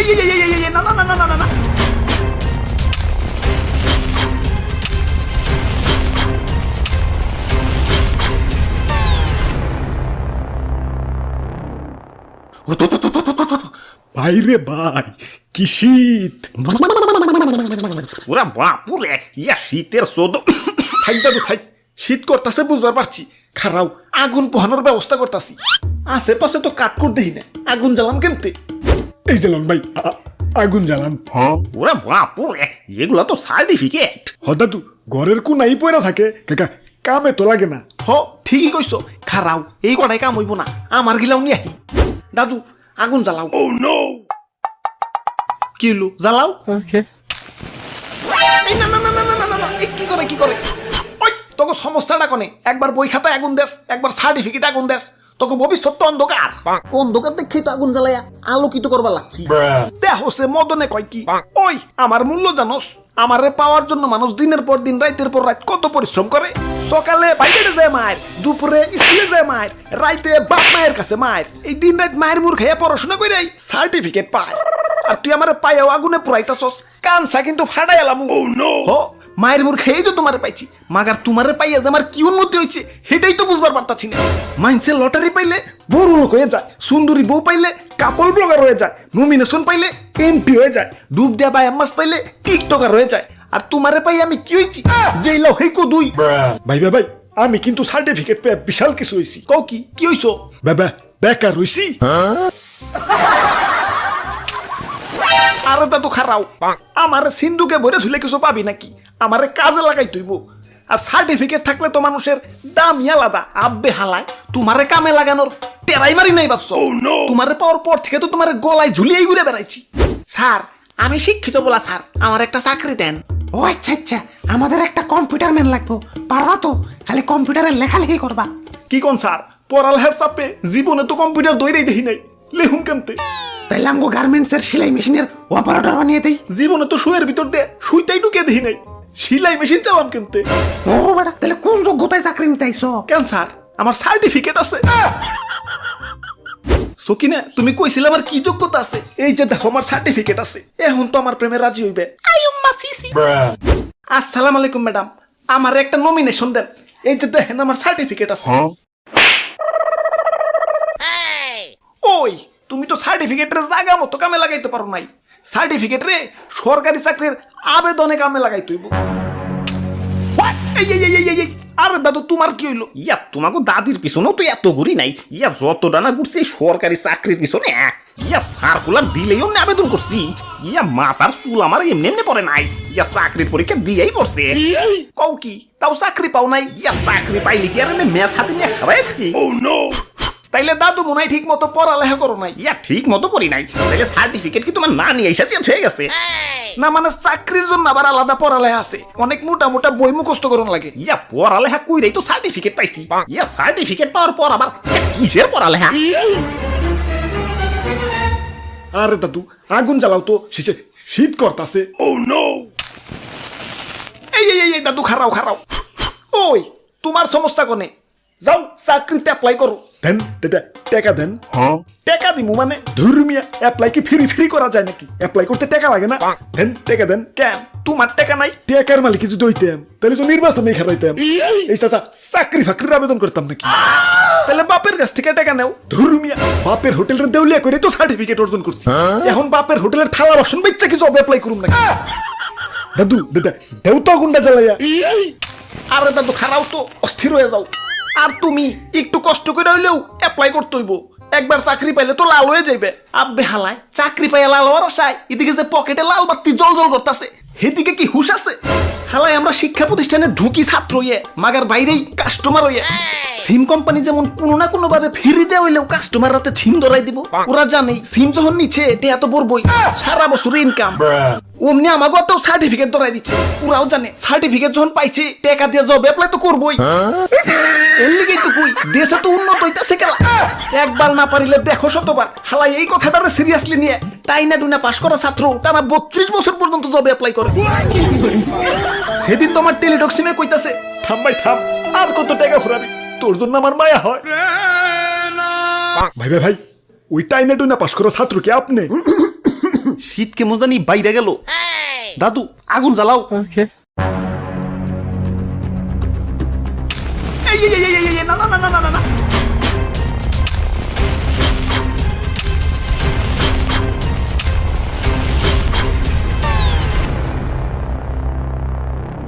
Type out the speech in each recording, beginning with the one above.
না না না না না না বাইরে ভাই কি শীত! পুরা বাপুরে ইয়া শীতের সোদ থাক দাদু থাক, শীত করতেছে বুঝবার পারছি, খারাও আগুন পোহানোর ব্যবস্থা করতেছি। আশেপাশে তো কাঠকুট দেখি না, আগুন জ্বালাম কেমতে? এই জ্বালান ভাই, আগুন জ্বালান। পুরা বাপুরে এগুলা তো সার্টিফিকেট। হ দাদু, ঘরের কোনাই পয়রা থাকে, কাকা কামে তো লাগে না। হ ঠিকই কইছো, খারাও এই কটাই কাম হইব না, আমার গিলাও নিয়ে আহি। দাদু আগুন জ্বালাও। কি হলো, জ্বালাও। এই না না না না না না না, এই কি করে কি করে? ওই তোকে সমস্যাটা কোনে? একবার বই খাতায় আগুন দেস, একবার সার্টিফিকেট আগুন দেস, তোকে ভবিষ্যৎ তো অন্ধকার। অন্ধকার দেখেই তো আগুন জ্বালাইয়া আলোকিত করবা লাগছি। দেহ সে মদনে কয় কি, ওই আমার মূল্য জানোস? আমারে পাওয়ার জন্য মানুষ দিনের পর দিন রাতের পর রাত কত পরিশ্রম করে। সকালে বাইরে যায় মায়ের, দুপুরে স্কুলে যায় মায়ের, রাইতে বাপ মায়ের কাছে মায়ের, এই দিন রাত মায়ের মুখ খাইয়া পড়াশোনা করে সার্টিফিকেট পায়। আর তুই আমার পায়েও আগুনে পুরাইতাছস, কানসা কিন্তু ফাটাই এলাম। হ মায়ের মুখ খেয়েই তো তোমারে পাইছি, মাগার তোমারে পাইয়া যে আমার কি উন্নতি হয়েছে সেটাই তো বুঝবার পারতাছি না। মাইন্সে লটারি পাইলে বড় লোক হয়ে যায়, সুন্দরী বউ পাইলে কাপল ব্লগার হয়ে যায়, নমিনেশন পাইলে এমপি হয়ে যায়, ডুব দেয়া বাই আম্মাস পাইলে টিকটকার হয়ে যায়। আর তোমারে পাই আমি কি হয়েছি? যেই লাও হেকো দুই। ভাই ভাই আমি কিন্তু সার্টিফিকেট পেয়ে বিশাল কিছু হয়েছি। কও কি হইছো? বাবা বেকার হইছি। আরে দাদু খারাও, আমারে সিন্ধুকে ভরে ধুলে কিছু পাবি নাকি? আমারে কাজে লাগাই তুইব। আর সার্টিফিকেট থাকলে তো মানুষের দামই আলাদা। আব্বে হালায় তোমারে কামে লাগানোর টেরাই মারি নাই ভাবছো? তোমারে পাওয়ার পর থেকে তো তোমার গলায় ঝুলিয়েই ঘুরে বেড়াইছি। স্যার আমি শিক্ষিত বলা, স্যার আমার একটা চাকরি দেন। ও আচ্ছা আচ্ছা, আমাদের একটা কম্পিউটার ম্যান লাগবো, পারবা তো? খালি কম্পিউটারে লেখালেখি করবা। কি কোন স্যার, পড়ালেখার চাপে জীবনে তো কম্পিউটার দইরেই দেখি নাই, লেহুম কেমতে? তাইলে আমগো গার্মেন্টস এর সেলাই মেশিনের অপারেটর বানিয়ে দেই। জীবনে তো শুয়ের ভিতর দিয়ে সুইটাই ঢুকে দেখি নাই, সেলাই মেশিন চালাম কেমতে? ও বেটা, তাহলে কোন যোগ্যতায় চাকরি নিতে আইছো? কেন স্যার, আমার সার্টিফিকেট আছে। সকিনা তুমি কইছিলে আমার কি যোগ্যতা আছে? এই যে দেখো আমার সার্টিফিকেট আছে, এখন তো আমার প্রেমে রাজি হইবে। আইয়ুম্মা সিসি। আসসালামু আলাইকুম ম্যাডাম, আমার একটা নমিনেশন দেন। এই যে দেখেন আমার সার্টিফিকেট আছে। ওই তুমি তো সার্টিফিকেটের জায়গা মতো কামে লাগাইতে পারো নাই। সার্টিফিকেট রে সরকারি চাকরির আবেদনে কামে লাগাই তুইব। আরে দাদু তোমার কি হইলো? ইয়া তোমাকে দাদির পিছনেও তো এত ঘুরি নাই, ইয়া যত ডানা ঘুরছি সরকারি চাকরির পিছনে, ইয়া সার্কুলার দিলেই অমনি আবেদন করছি। ইয়া মাথার চুল আমার এমনি এমনি পড়ে নাই, ইয়া চাকরির পরীক্ষা দিয়েই পড়ছে। কও কি তাও চাকরি পাও নাই? ইয়া চাকরি পাইলে কি আর আমি ম্যাচ হাতে নিয়ে খাওয়াই থাকি? তাইলে দাদু মনে হয় ঠিক মতো পড়ালেখা করো নাই। ইয়া ঠিক মতো পড়ি নাই। তাইলে সার্টিফিকেট কি তোমার না নিয়ে সাথে হয়ে গেছে? না মানে চাকরির জন্য আবার আলাদা পড়ালেখা আছে, অনেক মোটা মোটা বই মুখস্থ করন লাগে। ইয়া পড়ালেখা কইরাই তো সার্টিফিকেট পাইছি। ইয়া সার্টিফিকেট পাওয়ার পর আবার কিসের পড়ালেখা? আরে দাদু আগুন জ্বালাও তো, শেষে শীত করতাছে। এই দাদু খারাও খারাও। ওই তোমার সমস্যা কোনে? যাও চাকরিতে অ্যাপ্লাই করো। দেন টাকা দেন। টাকা দিমু মানে? ধর্মিয়া অ্যাপ্লাই কি ফ্রি করা যায় নাকি? অ্যাপ্লাই করতে টাকা লাগে না? দেন টাকা দেন। কেন তোমার টাকা নাই? টাকার মালিক যদি হইতাম তাহলে তো নির্বাচনে খেলাইতাম। এই চাচা চাকরি ফাকরির আবেদন করতাম নাকি? তাহলে বাপের কাছ থেকে টাকা নেও। ধর্মিয়া বাপের হোটেলের দেউলিয়া করে তো সার্টিফিকেট অর্জন করছি, এখন বাপের হোটেলের থালা বাসন বেচা কি জব অ্যাপ্লাই করুম নাকি? দাদু দেউ তো গুন্ডা জ্বালাইয়া। আরে দাদু খারাও তো, অস্থির হয়ে যাও। আর তুমি একটু কষ্ট করে হইলেও অ্যাপ্লাই করতে হইব। একবার চাকরি পাইলে তো লাল হয়ে যাইবে। আব্বে হালায় চাকরি পাইয়া লাল হওয়ার আশায় এদিকে যে পকেটে লাল বাতি জল জল করতেছে, সেদিকে কি হুশ আছে? হালায় আমরা শিক্ষা প্রতিষ্ঠানে ঢুকি ছাত্র হইয়ে, মাগার বাইরেই কাস্টমার হইয়ে। সিম কোম্পানি যেমন কোনো না কোনো ভাবে ফ্রি দেওয়া হইলেও কাস্টমার রাতে সিম ধরাই দিব। ওরা জানে সিম যখন নিচ্ছে এটা এত বড়বই সারা বছরের ইনকাম। অমনি আমাকেও তো সার্টিফিকেট ধরাই দিচ্ছে। ওরাও জানে সার্টিফিকেট যখন পাইছে টাকা দিয়ে জব অ্যাপ্লাই তো করবই। এর লিগেই তো কই দেশে তো উন্নত হইতাছে কেলা। একবার না পারিলে দেখো শতবার। হালাই এই কথাটারে সিরিয়াসলি নিয়ে টাইনা টুনা পাশ করা ছাত্র টানা 32 বছর পর্যন্ত জবে অ্যাপ্লাই করে। সেদিন তোমার টেলিটক সিমে কইতাছে, থাম ভাই থাম, আর কত টাকা ফুরাবি? তোর জন্য আমার মায়া হয়। ভাই ওই টাইনা টুনা পাশ করা ছাত্র কি আপনি? শীত কেমন জানি বাইরে গেল। দাদু আগুন জ্বালাও। এই, এই, এই, এই, এই, না না না না না না।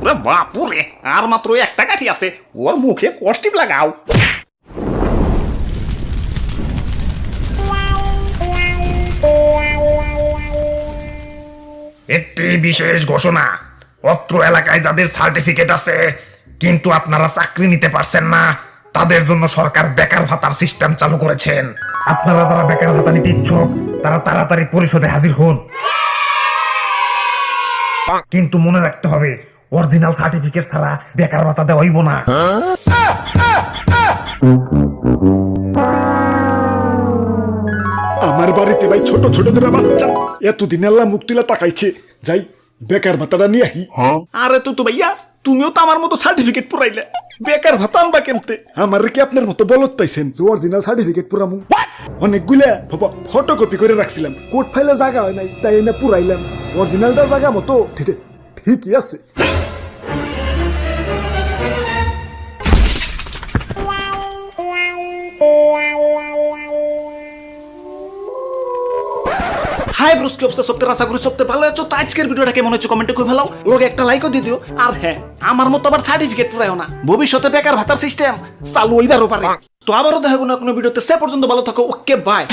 ওরে বাপুরে, আর মাত্র একটা কাঠি আছে, ওর মুখে কষ্টিপ লাগাও। একটি বিশেষ ঘোষণা, অত্র এলাকায় যাদের সার্টিফিকেট আছে কিন্তু আপনারা চাকরি নিতে পারছেন না, তাদের জন্য সরকার বেকার ভাতার সিস্টেম চালু করেছেন। আপনারা যারা বেকার ভাতা নিতে ইচ্ছুক তারা তাড়াতাড়ি পরিষদে হাজির হন। কিন্তু মনে রাখতে হবে, অরিজিনাল সার্টিফিকেট ছাড়া বেকার ভাতা দেওয়া হইব না। আমার বাড়িতে ভাই ছোট ছোট দুটা বাচ্চা, এতদিন আল্লাহ মুখ তুলে তাকাইছে, যাই বেকার ভাতাটা নিয়ে আহি। আরে তো ভাইয়া, তুমিও তো আমার মতো সার্টিফিকেট পুরাইলে, বেকার ভাতা আনবা কেমতে? আমার কি আপনার মতো বলত পাইছেন যে অরিজিনাল সার্টিফিকেট পুরামু? অনেকগুলা বাবা ফটোকপি করে রাখছিলাম, কোর্ট ফাইলে জায়গা হয় নাই, তাই এনে পুরাইলাম। অরিজিনালটা জায়গা মতো ঠিকই আছে। হাই ব্রোস, কি অবস্থা? সপ্তাহে আশা করি সপ্তাহে ভালো আছো। তো আজকের ভিডিওটা কেমন হচ্ছে কমেন্টে কই ফেলাও, লোকে একটা লাইকও দিয়ে দিও। আর হ্যাঁ, আমার মতো আবার সার্টিফিকেট পুরাইও না, ভবিষ্যতে বেকার ভাতার সিস্টেম চালু হইবারও পারে। তো আবারও দেখাবো না কোনো ভিডিওতে, সে পর্যন্ত ভালো থাকো। Okay bye.